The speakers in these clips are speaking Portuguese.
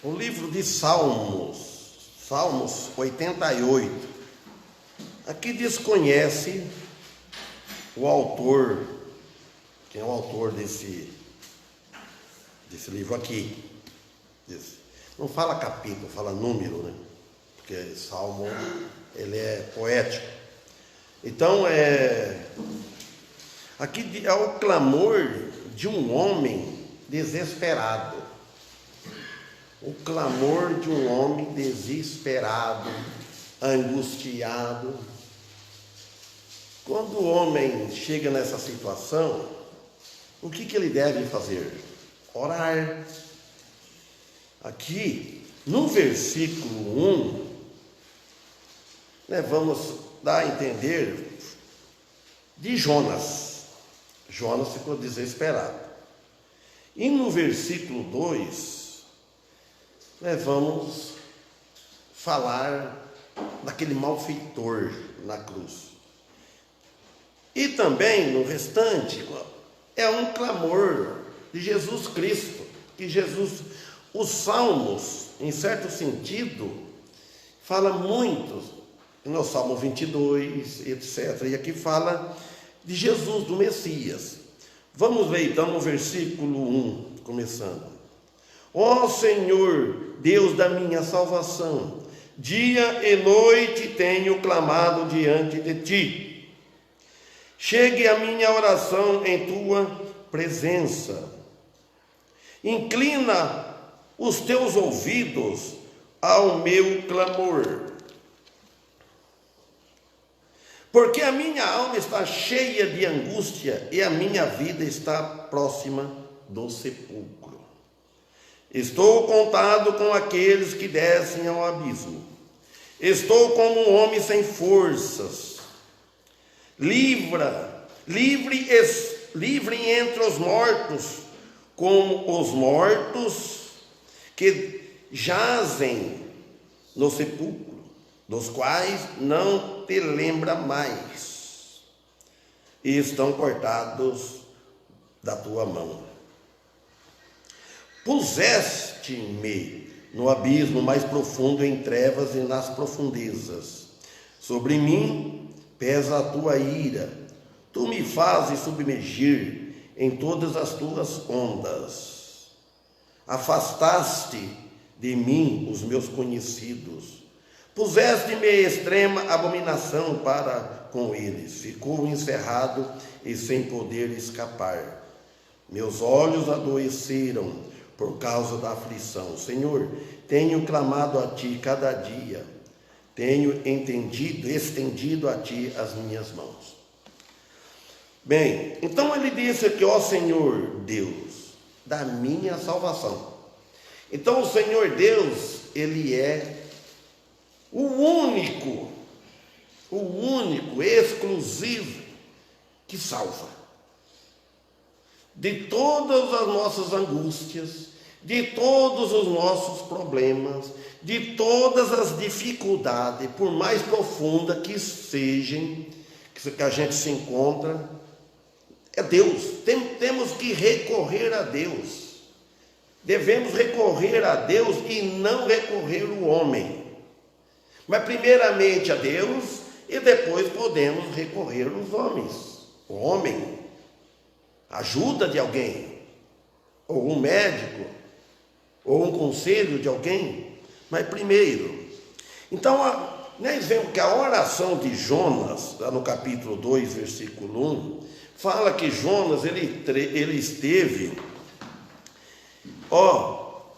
O livro de Salmos 88. Aqui desconhece o autor, quem é o autor desse livro aqui. Não fala capítulo, fala número, né? Porque Salmo, ele é poético. Então, aqui é o clamor de um homem desesperado. O clamor de um homem desesperado, angustiado. Quando o homem chega nessa situação, o que ele deve fazer? Orar. Aqui, no versículo 1, vamos dar a entender de Jonas. Jonas ficou desesperado. E no versículo 2, vamos falar daquele malfeitor na cruz. E também, no restante, é um clamor de Jesus Cristo. Que Jesus, os Salmos, em certo sentido, fala muito, no Salmo 22, etc. E aqui fala de Jesus, do Messias. Vamos ver então no versículo 1, começando. Ó Senhor, Deus da minha salvação, dia e noite tenho clamado diante de ti. Chegue a minha oração em tua presença. Inclina os teus ouvidos ao meu clamor. Porque a minha alma está cheia de angústia e a minha vida está próxima do sepulcro. Estou contado com aqueles que descem ao abismo. Estou como um homem sem forças. Livre entre os mortos, como os mortos que jazem no sepulcro, dos quais não te lembra mais, e estão cortados da tua mão. Puseste-me no abismo mais profundo, em trevas e nas profundezas. Sobre mim pesa a tua ira, tu me fazes submergir em todas as tuas ondas. Afastaste de mim os meus conhecidos, puseste-me extrema abominação para com eles. Ficou encerrado e sem poder escapar. Meus olhos adoeceram por causa da aflição. Senhor, tenho clamado a ti cada dia, tenho estendido a ti as minhas mãos. Bem, então ele disse aqui, ó Senhor Deus, da minha salvação. Então o Senhor Deus, ele é o único, exclusivo, que salva. De todas as nossas angústias, de todos os nossos problemas, de todas as dificuldades, por mais profunda que sejam, que a gente se encontra, é Deus. Temos que recorrer a Deus. Devemos recorrer a Deus e não recorrer ao homem. Mas primeiramente a Deus e depois podemos recorrer aos homens. O homem, ajuda de alguém, ou um médico, ou um conselho de alguém, mas primeiro. Então, nós vemos que a oração de Jonas, lá no capítulo 2, versículo 1, fala que Jonas, ele esteve,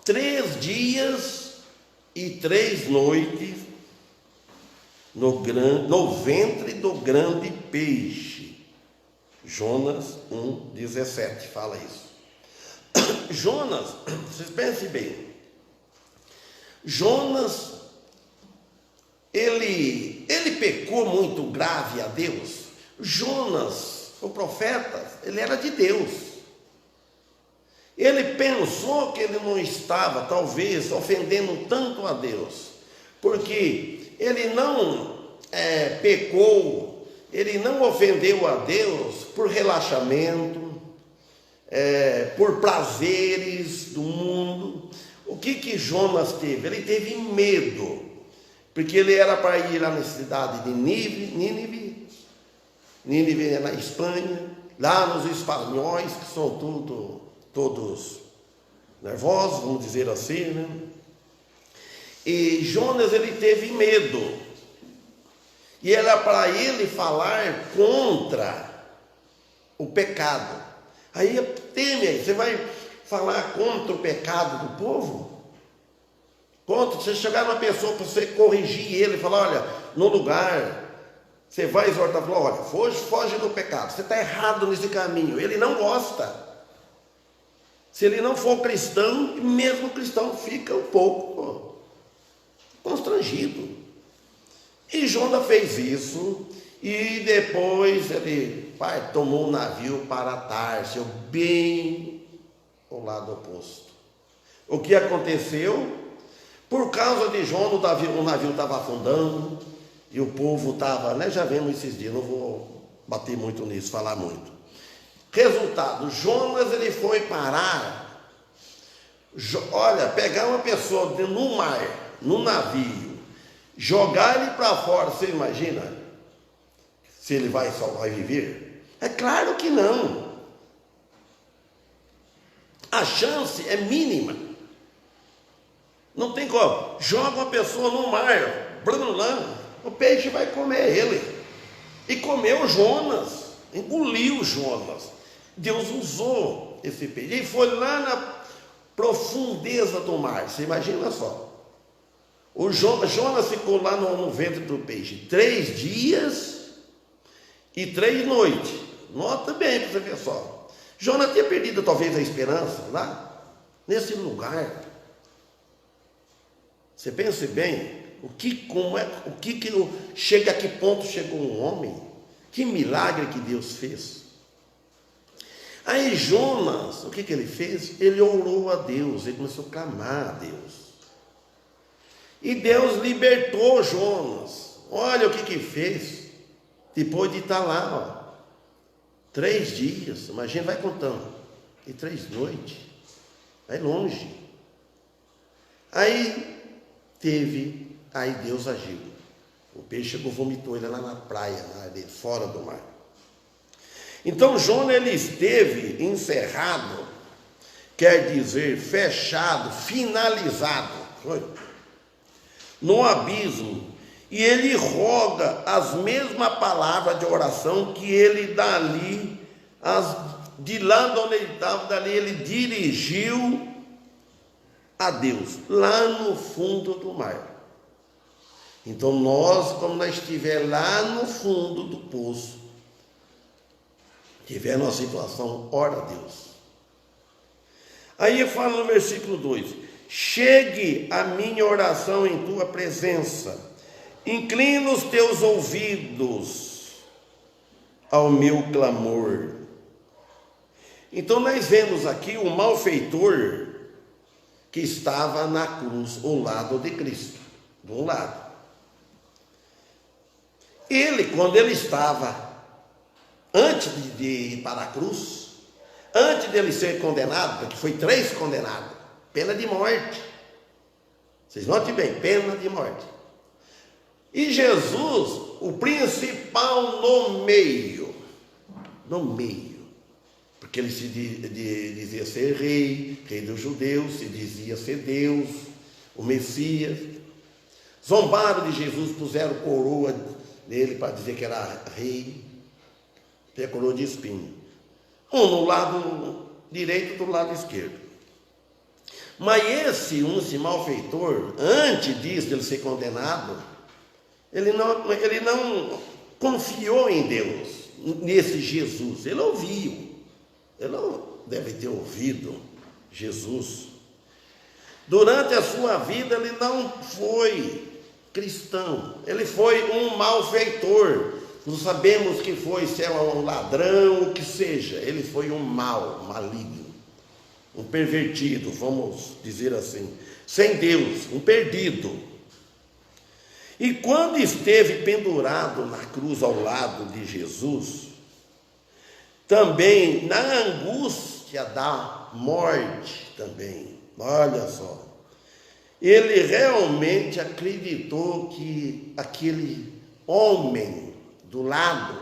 3 dias e 3 noites no ventre do grande peixe. Jonas 1,17 fala isso. Jonas, vocês pensem bem, Jonas, ele pecou muito grave a Deus. Jonas, o profeta, ele era de Deus. Ele pensou que ele não estava, talvez, ofendendo tanto a Deus, porque ele não pecou, ele não ofendeu a Deus por relaxamento, por prazeres do mundo. O que Jonas teve? Ele teve medo, porque ele era para ir lá na cidade de Nínive é na Espanha, lá nos espanhóis, que são todos nervosos, vamos dizer assim, né? E Jonas, ele teve medo, e era para ele falar contra o pecado. Aí você vai falar contra o pecado do povo? Contra, você chegar numa pessoa para você corrigir ele, falar, olha, no lugar, você vai exortar, falar, olha, foge do pecado, você está errado nesse caminho. Ele não gosta. Se ele não for cristão, mesmo cristão fica um pouco constrangido. E Jonas fez isso, e depois ele tomou um navio para Tarso, bem ao lado oposto. O que aconteceu? Por causa de Jonas, o navio estava afundando, e o povo estava, já vemos esses dias, não vou bater muito nisso, falar muito. Resultado, Jonas, ele foi parar, pegar uma pessoa no mar, no navio, jogar ele para fora, você imagina se ele vai viver? É claro que não. A chance é mínima. Não tem como. Joga uma pessoa no mar, o peixe vai comer ele. E comeu Jonas, engoliu Jonas. Deus usou esse peixe. Ele foi lá na profundeza do mar. Você imagina só. O Jonas ficou lá no ventre do peixe 3 dias e 3 noites. Nota bem para você ver só. Jonas tinha perdido talvez a esperança lá, nesse lugar. Você pense bem, chega a que ponto chegou um homem? Que milagre que Deus fez. Aí Jonas, o que ele fez? Ele orou a Deus, ele começou a clamar a Deus. E Deus libertou Jonas. Olha o que fez. Depois de estar lá, 3 dias, imagina, vai contando, e 3 noites, vai longe. Aí Deus agiu. O peixe vomitou ele lá na praia, fora do mar. Então Jonas, ele esteve encerrado, quer dizer, fechado, finalizado, no abismo. E ele roga as mesmas palavras de oração que ele dali, de lá de onde ele estava, dali ele dirigiu a Deus, lá no fundo do mar. Então como nós estiver lá no fundo do poço, tiver numa situação, ora a Deus. Aí fala no versículo 2: chegue a minha oração em tua presença, inclina os teus ouvidos ao meu clamor. Então nós vemos aqui o malfeitor que estava na cruz, ao lado de Cristo, de um lado. Ele, quando ele estava, antes de ir para a cruz, antes de ele ser condenado, porque foi 3 condenados, pena de morte. Vocês notem bem, pena de morte. E Jesus, o principal no meio, porque ele se dizia ser rei dos judeus, se dizia ser Deus, o Messias. Zombaram de Jesus, puseram coroa nele para dizer que era rei, tem a coroa de espinho. Um no lado direito, do lado esquerdo. Mas esse malfeitor, antes disso, de ele ser condenado, ele não confiou em Deus, nesse Jesus. Ele ouviu. Ele não deve ter ouvido Jesus. Durante a sua vida, ele não foi cristão. Ele foi um malfeitor. Não sabemos que foi, se é um ladrão, o que seja. Ele foi um maligno. Um pervertido, vamos dizer assim. Sem Deus, um perdido. E quando esteve pendurado na cruz ao lado de Jesus, também na angústia da morte também, olha só, Ele realmente acreditou que aquele homem do lado,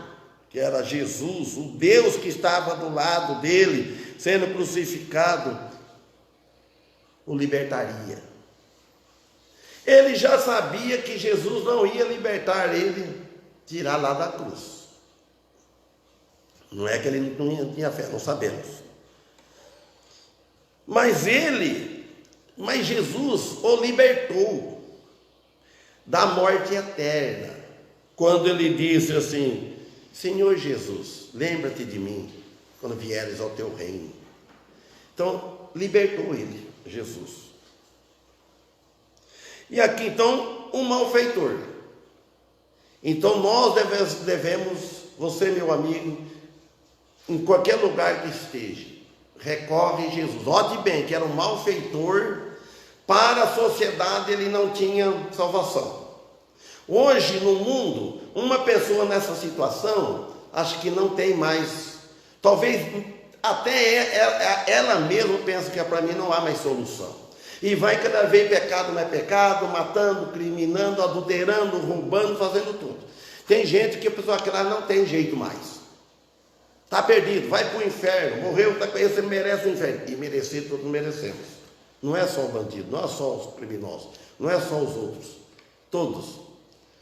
que era Jesus, o Deus que estava do lado dele, sendo crucificado, o libertaria. Ele já sabia que Jesus não ia libertar ele, tirar lá da cruz. Não é que ele não tinha fé, não sabemos. Mas Jesus o libertou da morte eterna, quando ele disse assim: Senhor Jesus, lembra-te de mim quando vieres ao teu reino. Então, libertou ele, Jesus. E aqui, então, o malfeitor. Então, nós devemos, você, meu amigo, em qualquer lugar que esteja, recorre a Jesus. Note bem que era um malfeitor, para a sociedade ele não tinha salvação. Hoje, no mundo, uma pessoa nessa situação, acho que não tem mais, talvez até ela mesma pensa que para mim não há mais solução. E vai cada vez pecado mais pecado, matando, criminando, adulterando, roubando, fazendo tudo. Tem gente que a pessoa que lá não tem jeito mais. Está perdido, vai para o inferno, morreu, esse merece o inferno. E merecer, todos merecemos. Não é só o bandido, não é só os criminosos, não é só os outros, todos.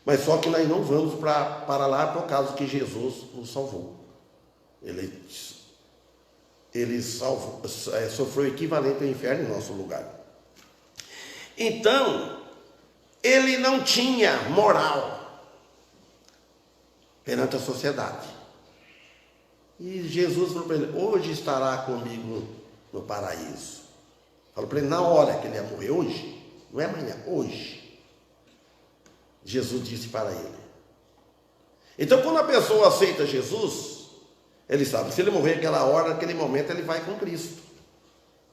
Mas só que nós não vamos para lá por causa que Jesus nos salvou. Ele sofreu o equivalente ao inferno em nosso lugar. Então, ele não tinha moral perante a sociedade. E Jesus falou para ele: hoje estará comigo no paraíso. Falou para ele na hora que ele ia morrer, hoje, não é amanhã, hoje. Jesus disse para ele. Então, quando a pessoa aceita Jesus, ele sabe que se ele morrer naquela hora, naquele momento, ele vai com Cristo,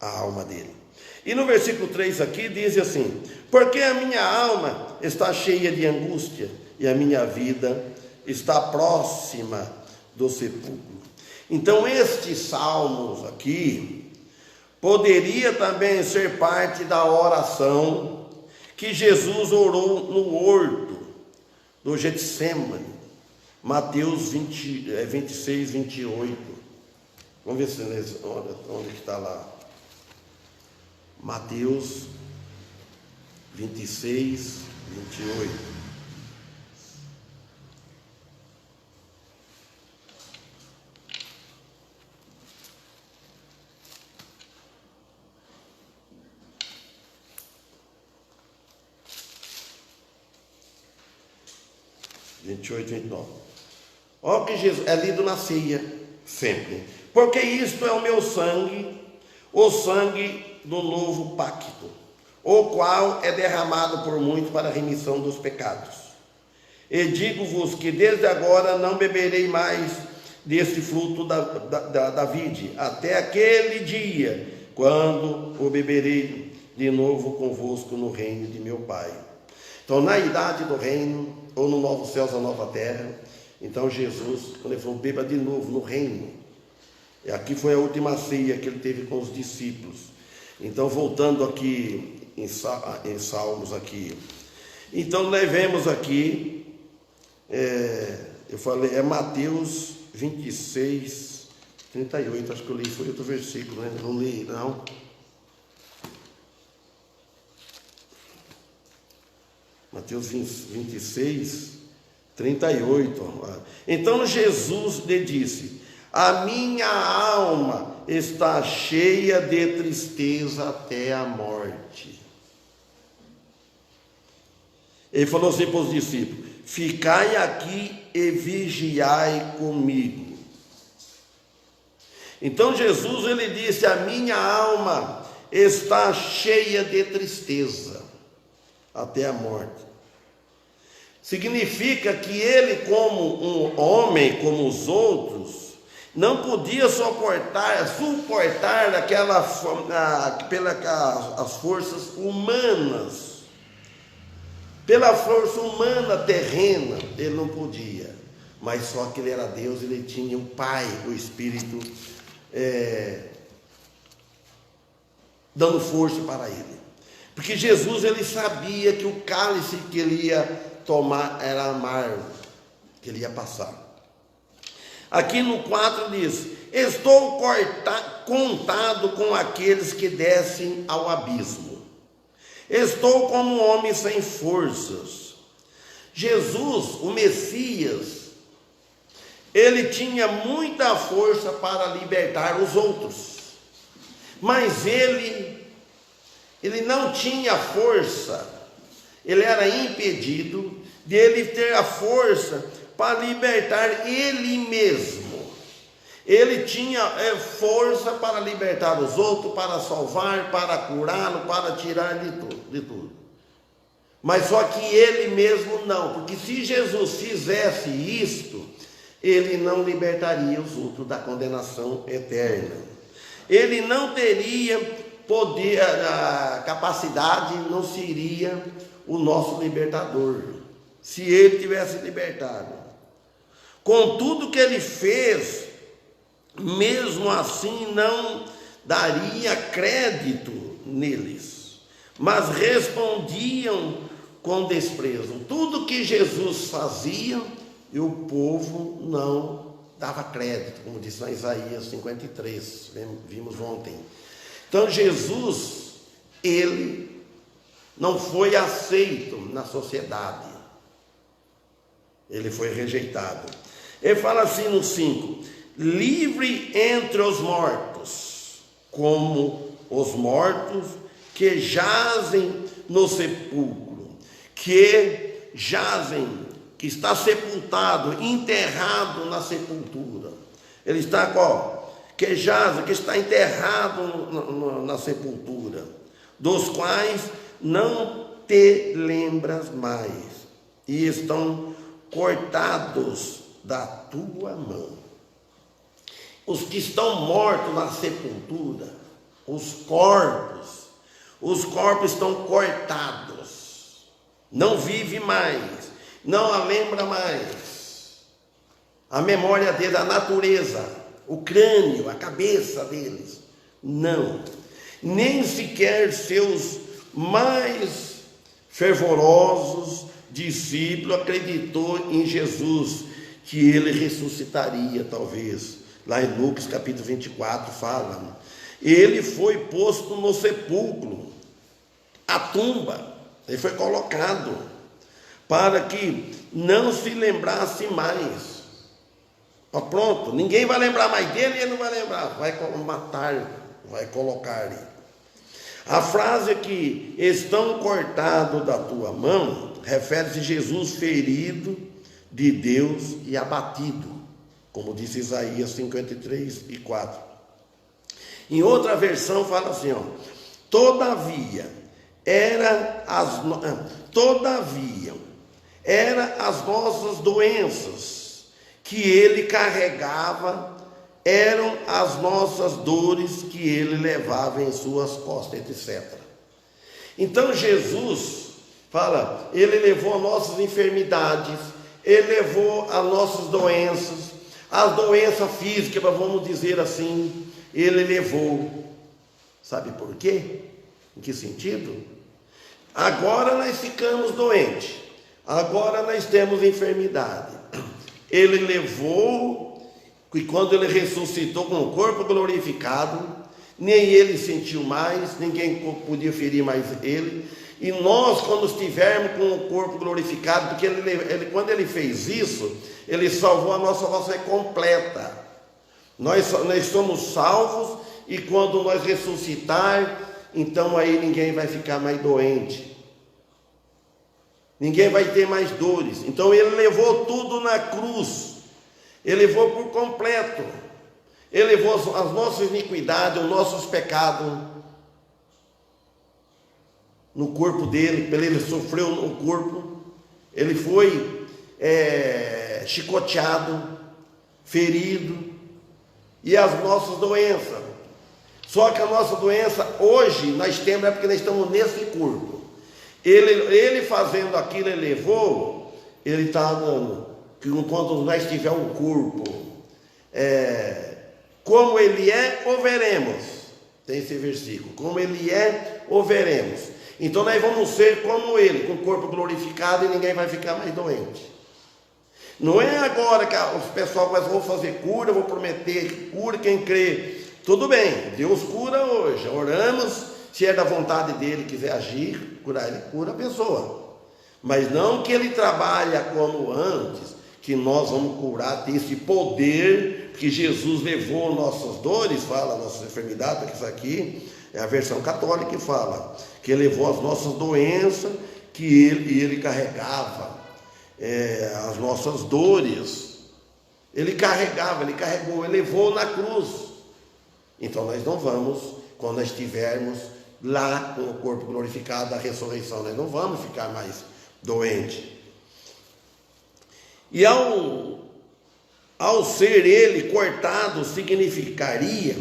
a alma dele. E no versículo 3 aqui diz assim: porque a minha alma está cheia de angústia e a minha vida está próxima do sepulcro. Então, estes salmos aqui poderia também ser parte da oração que Jesus orou no horto do Getsêmani, Mateus 26, 28. Vamos ver se onde está lá. Mateus 26, 28. (28, 29). Olha que Jesus é lido na ceia sempre. Porque isto é o meu sangue, o sangue do novo pacto, o qual é derramado por muitos para a remissão dos pecados. E digo-vos que desde agora não beberei mais deste fruto da vide, até aquele dia, quando o beberei de novo convosco no reino de meu Pai. Então, na idade do reino, ou no novo céu, na nova terra, então Jesus, quando ele falou, beba de novo no reino. E aqui foi a última ceia que ele teve com os discípulos. Então, voltando aqui em Salmos aqui. Então, levemos aqui, eu falei, é Mateus 26, 38, acho que eu li, foi outro versículo, né? Não li, não. Mateus 26, 38. Então Jesus lhe disse: a minha alma está cheia de tristeza até a morte. Ele falou assim para os discípulos: ficai aqui e vigiai comigo. Então Jesus, ele disse: a minha alma está cheia de tristeza até a morte. Significa que ele, como um homem, como os outros, não podia suportar as forças humanas, pela força humana terrena, ele não podia. Mas só que ele era Deus, ele tinha o Pai, o Espírito, dando força para ele. Porque Jesus, ele sabia que o cálice que ele ia tomar era amargo, que ele ia passar. Aqui no 4 diz: estou contado com aqueles que descem ao abismo. Estou como um homem sem forças. Jesus, o Messias, ele tinha muita força para libertar os outros. Mas ele não tinha força. Ele era impedido de ele ter a força para libertar ele mesmo. Ele tinha força para libertar os outros, para salvar, para curá-lo, para tirar de tudo. Mas só que ele mesmo não, porque se Jesus fizesse isto, ele não libertaria os outros da condenação eterna. Ele não teria poder, a capacidade, não seria o nosso libertador, se ele tivesse libertado. Com tudo que ele fez, mesmo assim não daria crédito neles, mas respondiam com desprezo. Tudo que Jesus fazia, e o povo não dava crédito, como diz na Isaías 53, vimos ontem. Então Jesus, ele não foi aceito na sociedade, ele foi rejeitado. Ele fala assim no 5: livre entre os mortos, como os mortos que jazem no sepulcro, que está sepultado, enterrado na sepultura. Ele está que está enterrado na sepultura, dos quais não te lembras mais, e estão cortados da tua mão. Os que estão mortos na sepultura, os corpos estão cortados, não vive mais, não a lembra mais. A memória deles, a natureza, o crânio, a cabeça deles, não. Nem sequer seus mais fervorosos discípulos acreditou em Jesus, que ele ressuscitaria, talvez. Lá em Lucas capítulo 24 fala: ele foi posto no sepulcro, a tumba, ele foi colocado, para que não se lembrasse mais. Pronto, ninguém vai lembrar mais dele, ele não vai lembrar, vai matar, vai colocar ele. A frase aqui, estão cortados da tua mão, refere-se a Jesus ferido de Deus e abatido, como disse Isaías 53 e 4. Em outra versão fala assim, todavia era as nossas doenças que ele carregava, eram as nossas dores que ele levava em suas costas, etc. Então Jesus fala, ele levou as nossas enfermidades, ele levou as nossas doenças, as doenças físicas, vamos dizer assim, ele levou. Sabe por quê? Em que sentido? Agora nós ficamos doentes, agora nós temos enfermidade. Ele levou, e quando ele ressuscitou com o corpo glorificado, nem ele sentiu mais, ninguém podia ferir mais ele. E nós, quando estivermos com o corpo glorificado, porque quando ele fez isso, ele salvou a nossa salvação completa. Nós somos salvos, e quando nós ressuscitar, então aí ninguém vai ficar mais doente, ninguém vai ter mais dores. Então ele levou tudo na cruz, ele levou por completo, ele levou as nossas iniquidades, os nossos pecados no corpo dele, ele sofreu no corpo, ele foi chicoteado, ferido, e as nossas doenças. Só que a nossa doença hoje nós temos, porque nós estamos nesse corpo. Ele fazendo aquilo, ele levou, ele está dando, que enquanto nós tiver um corpo, como ele é, o veremos. Tem esse versículo, como ele é, o veremos. Então nós vamos ser como ele, com o corpo glorificado, e ninguém vai ficar mais doente. Não é agora que o pessoal vão fazer cura, vou prometer cura quem crê. Tudo bem, Deus cura hoje, oramos, se é da vontade dele, quiser agir, curar, ele cura a pessoa. Mas não que ele trabalha como antes, que nós vamos curar, ter esse poder que Jesus levou nossas dores, fala, nossas enfermidades, porque isso aqui é a versão católica que fala, que ele levou as nossas doenças, que ele carregava as nossas dores, ele carregou, ele levou na cruz. Então nós não vamos, quando nós estivermos lá com o corpo glorificado da ressurreição, nós não vamos ficar mais doentes. E ao ser ele cortado, significaria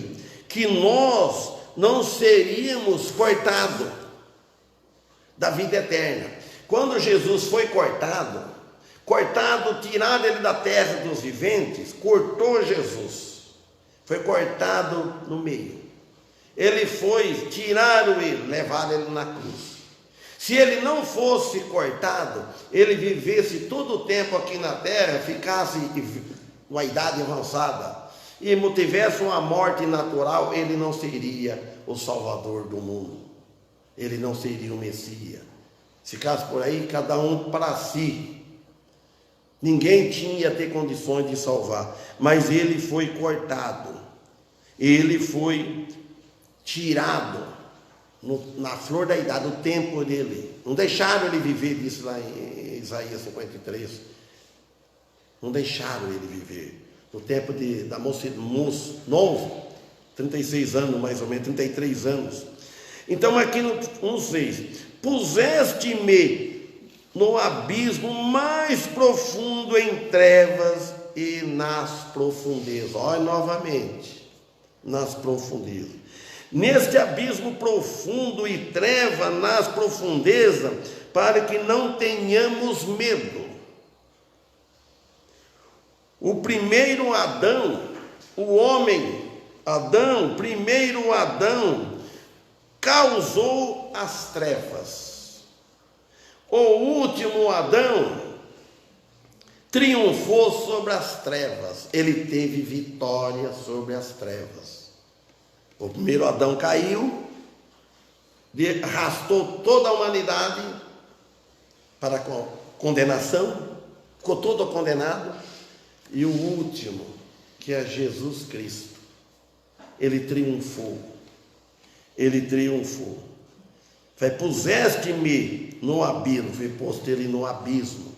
que nós não seríamos cortados da vida eterna. Quando Jesus foi cortado, tirado ele da terra dos viventes, cortou Jesus, foi cortado no meio. Ele foi, tiraram ele, levaram ele na cruz. Se ele não fosse cortado, ele vivesse todo o tempo aqui na terra, ficasse uma idade avançada, e tivesse uma morte natural, ele não seria o Salvador do mundo, ele não seria o Messias. Se ficasse por aí, cada um para si, ninguém tinha ter condições de salvar, mas ele foi cortado, ele foi tirado na flor da idade, o tempo dele. Não deixaram ele viver, disse lá em Isaías 53. Não deixaram ele viver. No tempo da moça novo, 36 anos mais ou menos, 33 anos. Então aqui no 6, puseste-me no abismo mais profundo em trevas e nas profundezas. Olha novamente, nas profundezas. Neste abismo profundo e treva nas profundezas, para que não tenhamos medo. O primeiro Adão, o homem, primeiro Adão, causou as trevas. O último Adão triunfou sobre as trevas. Ele teve vitória sobre as trevas. O primeiro Adão caiu, arrastou toda a humanidade para a condenação, ficou todo condenado. E o último, que é Jesus Cristo, ele triunfou. Ele triunfou. Foi, puseste-me no abismo, foi posto ele no abismo.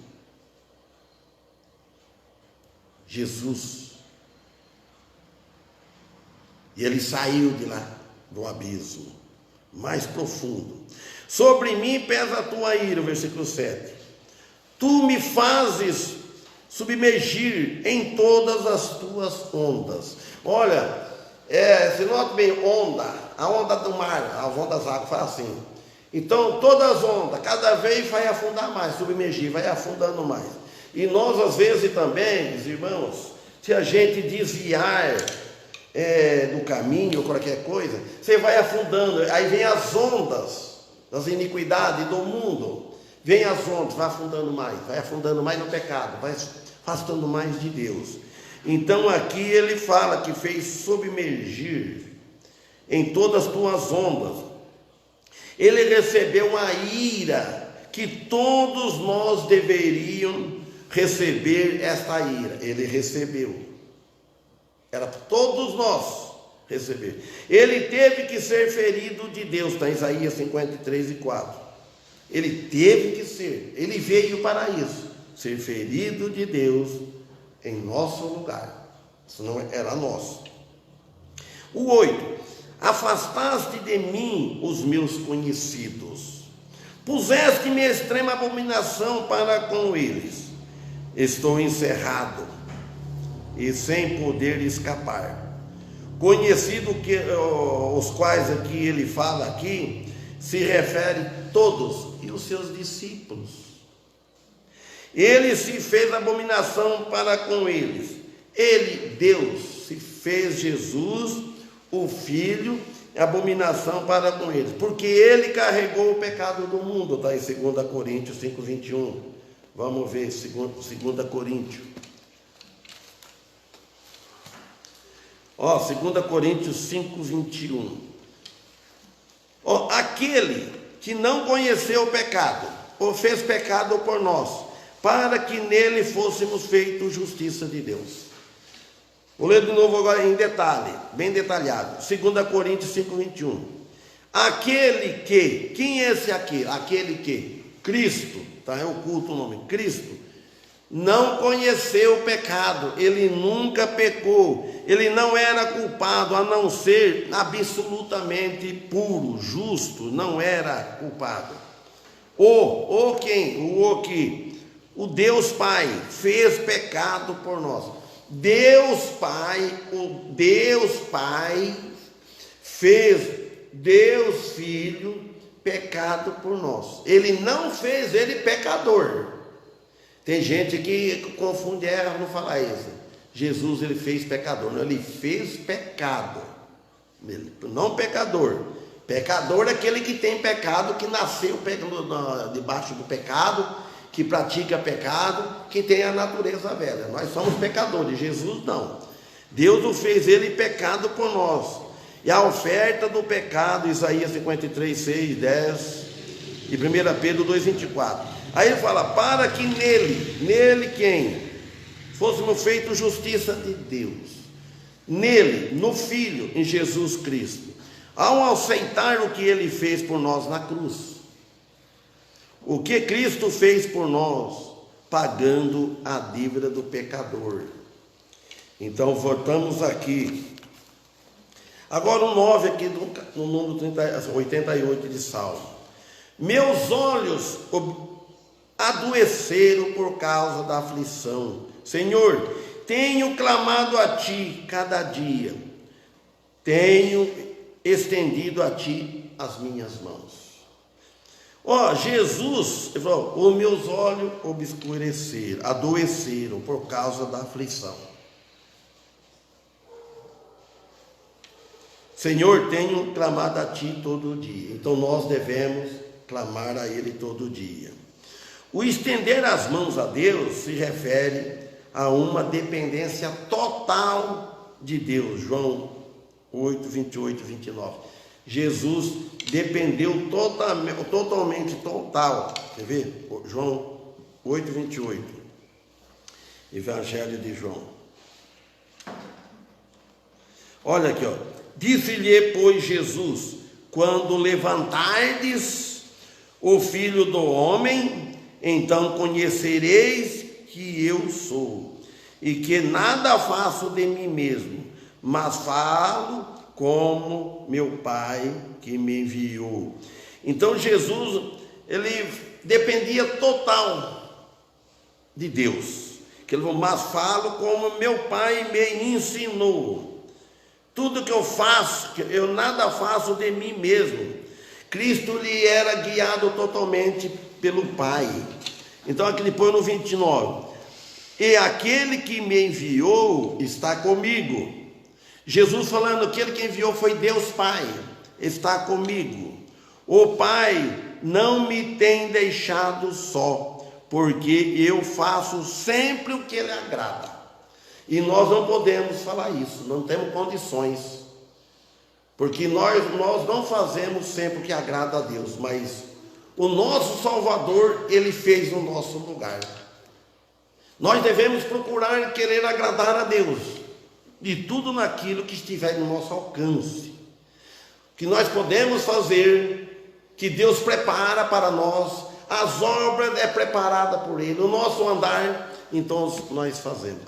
Jesus. E ele saiu de lá, do abismo mais profundo. Sobre mim pesa a tua ira, versículo 7. Tu me fazes submergir em todas as tuas ondas. Olha, se nota bem, onda, a onda do mar, a onda das águas, faz assim. Então, todas as ondas, cada vez vai afundar mais, submergir, vai afundando mais. E nós, às vezes, também, irmãos, se a gente desviar do caminho ou qualquer coisa, você vai afundando, aí vem as ondas das iniquidades do mundo, vem as ondas, vai afundando mais no pecado, vai afastando mais de Deus. Então aqui ele fala que fez submergir em todas as tuas ondas. Ele recebeu a ira que todos nós deveríamos receber, esta ira. Ele recebeu. Era para todos nós receber. Ele teve que ser ferido de Deus, está em Isaías 53:4. Ele teve que ser, ele veio para isso, ser ferido de Deus em nosso lugar, senão era nosso. O 8, afastaste de mim os meus conhecidos, puseste-me extrema abominação para com eles, estou encerrado e sem poder escapar. Conhecido que os quais aqui ele fala aqui, se refere todos e os seus discípulos. Ele se fez abominação para com eles. Ele, Deus, se fez Jesus, o Filho, é abominação para com eles, porque ele carregou o pecado do mundo, está em 2 Coríntios 5:21. Vamos ver 2 Coríntios. 2 Coríntios 5:21. Aquele que não conheceu o pecado, ou fez pecado por nós, para que nele fôssemos feitos justiça de Deus. Vou ler de novo agora em detalhe, bem detalhado. 2 Coríntios 5:21. Aquele que, quem é esse aquele? Aquele que, Cristo, tá? É oculto o nome, Cristo, não conheceu o pecado, ele nunca pecou, ele não era culpado, a não ser absolutamente puro, justo, não era culpado. O Deus Pai fez pecado por nós. Deus Pai fez Deus Filho pecado por nós. Ele não fez ele pecador. Tem gente que confunde, erra no falar isso. Jesus ele fez pecador, não, ele fez pecado, não pecador. Pecador é aquele que tem pecado, que nasceu debaixo do pecado, que pratica pecado, que tem a natureza velha. Nós somos pecadores, Jesus não. Deus o fez ele pecado por nós. E a oferta do pecado, Isaías 53:6, 10 e 1 Pedro 2:24. Aí ele fala, para que nele quem? Fôssemos feitos justiça de Deus. Nele, no Filho, em Jesus Cristo. Ao aceitar o que ele fez por nós na cruz. O que Cristo fez por nós, pagando a dívida do pecador. Então, voltamos aqui. Agora o 9 aqui, no número 88 de Salmo. Meus olhos adoeceram por causa da aflição. Senhor, tenho clamado a Ti cada dia. Tenho estendido a Ti as minhas mãos. Jesus, ele falou, os meus olhos adoeceram por causa da aflição. Senhor, tenho clamado a Ti todo dia. Então nós devemos clamar a Ele todo dia. O estender as mãos a Deus se refere a uma dependência total de Deus. João 8, 28, 29. Jesus dependeu totalmente. Quer ver? João 8, 28. Evangelho de João. Olha aqui, Disse-lhe, pois, Jesus: quando levantardes o Filho do Homem, então conhecereis que eu sou, e que nada faço de mim mesmo, mas falo como meu Pai que me enviou. Então Jesus, ele dependia total de Deus, que ele falou, mas falo como meu Pai me ensinou. Tudo que eu faço, eu nada faço de mim mesmo. Cristo lhe era guiado totalmente pelo Pai. Então aqui ele põe no 29. E aquele que me enviou está comigo. Jesus falando, aquele que enviou foi Deus Pai, está comigo. O Pai não me tem deixado só, porque eu faço sempre o que Ele agrada. E nós não podemos falar isso, não temos condições, porque nós não fazemos sempre o que agrada a Deus, mas o nosso Salvador, Ele fez no nosso lugar. Nós devemos procurar querer agradar a Deus, de tudo naquilo que estiver no nosso alcance, que nós podemos fazer, que Deus prepara para nós, as obras é preparada por Ele, o nosso andar, então nós fazemos.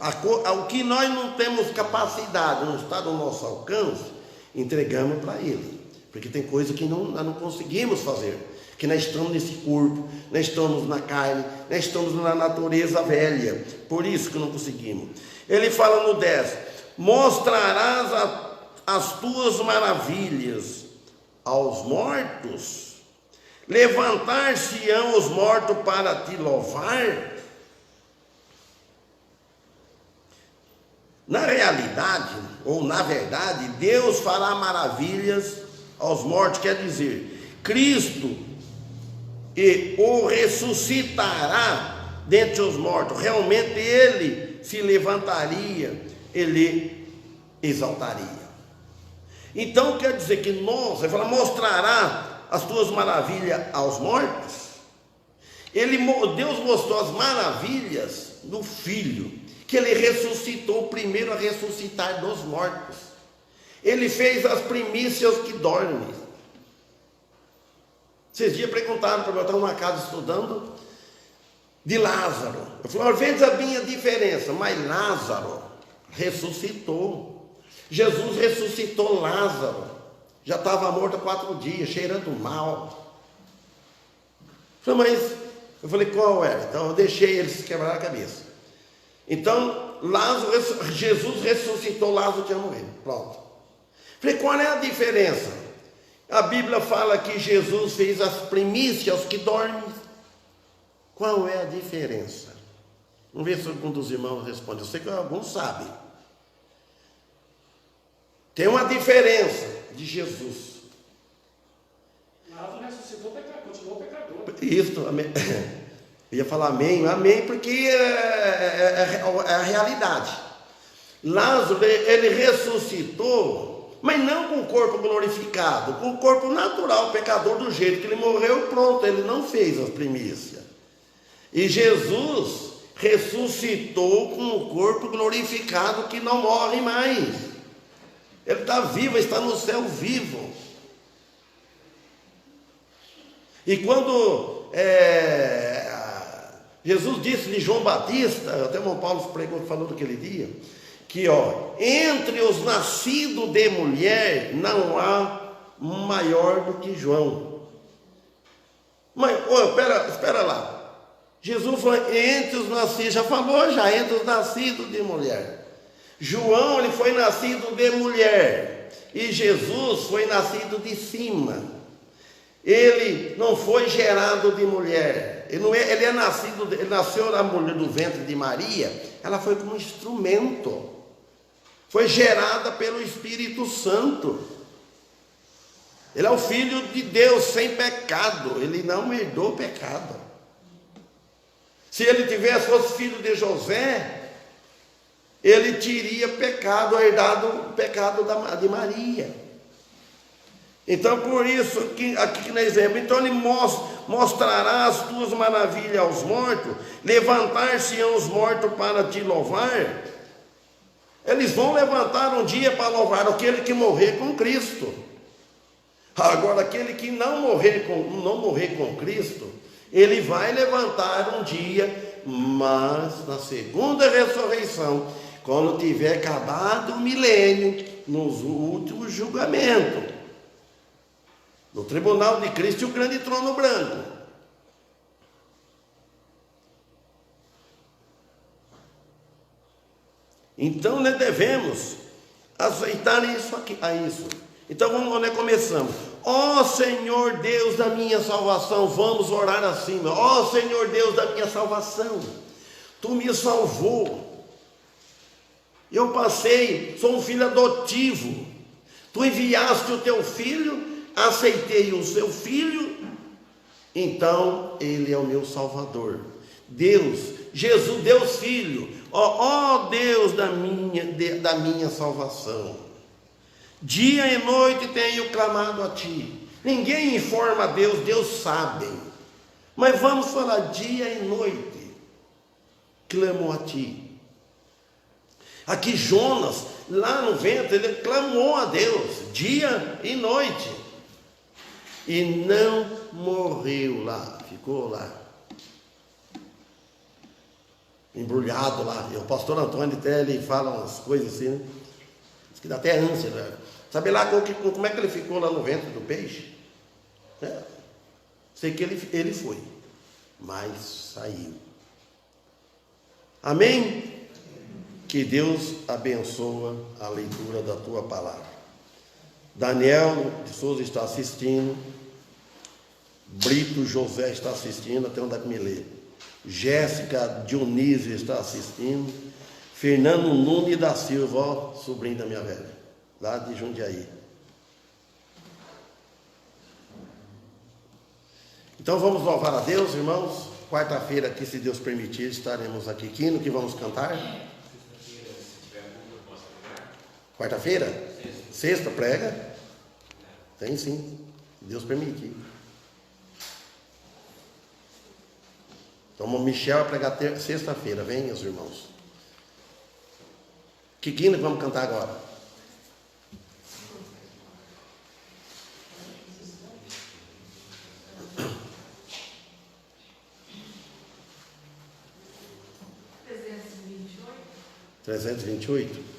O que nós não temos capacidade, não está no nosso alcance, entregamos para Ele, porque tem coisa que nós não conseguimos fazer, que nós estamos nesse corpo, nós estamos na carne, nós estamos na natureza velha, por isso que não conseguimos. Ele fala no 10, mostrarás as tuas maravilhas aos mortos, levantar-se-ão os mortos para te louvar. Na realidade, ou na verdade, Deus fará maravilhas aos mortos, quer dizer, Cristo e o ressuscitará dentre os mortos. Realmente ele se levantaria, ele exaltaria. Então quer dizer que nós, ele fala, mostrará as tuas maravilhas aos mortos. Deus mostrou as maravilhas do Filho, que ele ressuscitou, o primeiro a ressuscitar dos mortos. Ele fez as primícias que dormem. Esses dias perguntaram para mim, eu estava numa casa estudando de Lázaro. Eu falei, veja a minha diferença, mas Lázaro ressuscitou. Jesus ressuscitou Lázaro, já estava morto há 4 dias, cheirando mal. Eu falei, qual era? Então eu deixei eles quebrar a cabeça. Então, Jesus ressuscitou, Lázaro tinha morrido. Pronto. Falei, qual é a diferença? A Bíblia fala que Jesus fez as primícias aos que dormem. Qual é a diferença? Vamos ver se algum dos irmãos responde. Eu sei que alguns sabem. Tem uma diferença de Jesus. Lázaro ressuscitou pecador, continuou pecador. Isso, amém. Eu ia falar amém, porque é a realidade. Lázaro, ele ressuscitou, mas não com o corpo glorificado, com o corpo natural, pecador, do jeito que ele morreu, pronto, ele não fez as primícias. E Jesus ressuscitou com o corpo glorificado que não morre mais. Ele está vivo, está no céu vivo. E quando Jesus disse de João Batista, até o irmão Paulo falou daquele dia, que entre os nascidos de mulher não há maior do que João. Mas, espera lá. Jesus foi entre os nascidos, já falou entre os nascidos de mulher. João, ele foi nascido de mulher, e Jesus foi nascido de cima. Ele não foi gerado de mulher. Ele nasceu da mulher do ventre de Maria. Ela foi como um instrumento. Foi gerada pelo Espírito Santo. Ele é o Filho de Deus sem pecado. Ele não herdou pecado. Se ele fosse filho de José, ele teria herdado o pecado de Maria. Então, por isso, aqui no exemplo, então ele mostrará as tuas maravilhas aos mortos, levantar-se-ão os mortos para te louvar. Eles vão levantar um dia para louvar aquele que morrer com Cristo. Agora, aquele que não morrer com Cristo, ele vai levantar um dia, mas na segunda ressurreição, quando tiver acabado o milênio, nos últimos julgamentos, no tribunal de Cristo e o grande trono branco. Então nós devemos aceitar isso. Então nós começamos. Ó Senhor Deus da minha salvação, vamos orar assim. Ó Senhor Deus da minha salvação, Tu me salvou. Eu sou um filho adotivo. Tu enviaste o Teu filho, aceitei o Seu filho, então Ele é o meu Salvador. Deus, Jesus, Deus Filho, ó Deus da minha salvação. Dia e noite tenho clamado a Ti. Ninguém informa a Deus, Deus sabe. Mas vamos falar dia e noite, clamou a Ti. Aqui Jonas, lá no ventre, ele clamou a Deus, dia e noite. E não morreu lá, ficou lá, embrulhado lá. E o pastor Antônio até ele fala umas coisas assim, né? Diz que dá até ânsia, né? Sabe lá como é que ele ficou lá no ventre do peixe? Sei que ele foi, mas saiu. Amém? Que Deus abençoe a leitura da tua palavra. Daniel de Souza está assistindo. Brito José está assistindo, até onde é que me lê. Jéssica Dionísio está assistindo. Fernando Nunes da Silva, sobrinho da minha velha, lá de Jundiaí. Então vamos louvar a Deus, irmãos. Quarta-feira aqui, se Deus permitir, estaremos aqui. Quino, que vamos cantar? Quarta-feira? Sexta, prega? Tem sim, se Deus permitir. Então o Michel vai pregar sexta-feira, vem os irmãos. Que quino que vamos cantar agora? Trezentos e 328?